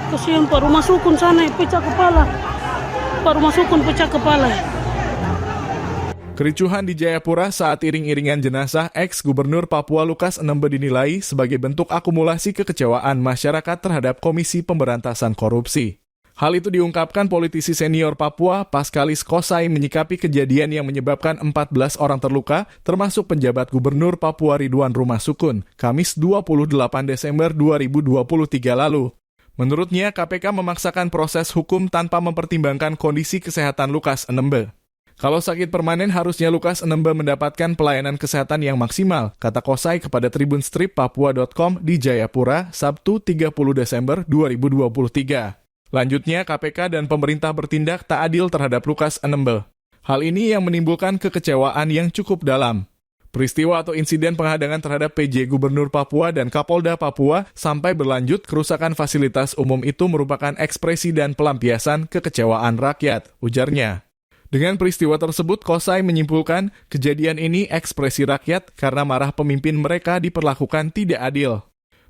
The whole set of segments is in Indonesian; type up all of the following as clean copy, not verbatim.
Kasihan Pak, rumah sukun sana pecah kepala. Pak, rumah sukun pecah kepala. Kericuhan di Jayapura saat iring-iringan jenazah ex-gubernur Papua Lukas NMB dinilai sebagai bentuk akumulasi kekecewaan masyarakat terhadap Komisi Pemberantasan Korupsi. Hal itu diungkapkan politisi senior Papua Paskalis Kosai menyikapi kejadian yang menyebabkan 14 orang terluka, termasuk penjabat gubernur Papua Ridwan Rumah Sukun, Kamis 28 Desember 2023 lalu. Menurutnya, KPK memaksakan proses hukum tanpa mempertimbangkan kondisi kesehatan Lukas NMB. Kalau sakit permanen, harusnya Lukas NMB mendapatkan pelayanan kesehatan yang maksimal, kata Kosai kepada Tribun Strip Papua.com di Jayapura, Sabtu 30 Desember 2023. Lanjutnya, KPK dan pemerintah bertindak tak adil terhadap Lukas NMB. Hal ini yang menimbulkan kekecewaan yang cukup dalam. Peristiwa atau insiden penghadangan terhadap PJ Gubernur Papua dan Kapolda Papua sampai berlanjut kerusakan fasilitas umum itu merupakan ekspresi dan pelampiasan kekecewaan rakyat, ujarnya. Dengan peristiwa tersebut, Kosai menyimpulkan kejadian ini ekspresi rakyat karena marah pemimpin mereka diperlakukan tidak adil.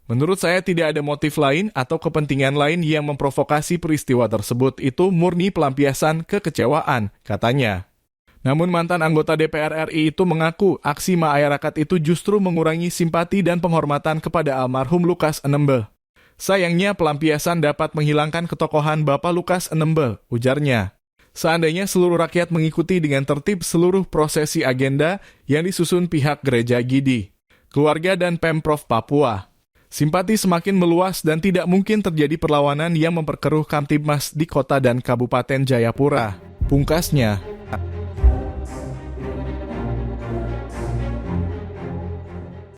Menurut saya tidak ada motif lain atau kepentingan lain yang memprovokasi peristiwa tersebut, itu murni pelampiasan kekecewaan, katanya. Namun mantan anggota DPR RI itu mengaku aksi masyarakat itu justru mengurangi simpati dan penghormatan kepada almarhum Lukas NMB. Sayangnya pelampiasan dapat menghilangkan ketokohan Bapak Lukas NMB, ujarnya. Seandainya seluruh rakyat mengikuti dengan tertib seluruh prosesi agenda yang disusun pihak Gereja Gidi, keluarga dan Pemprov Papua, simpati semakin meluas dan tidak mungkin terjadi perlawanan yang memperkeruh Kamtibmas di kota dan Kabupaten Jayapura, pungkasnya.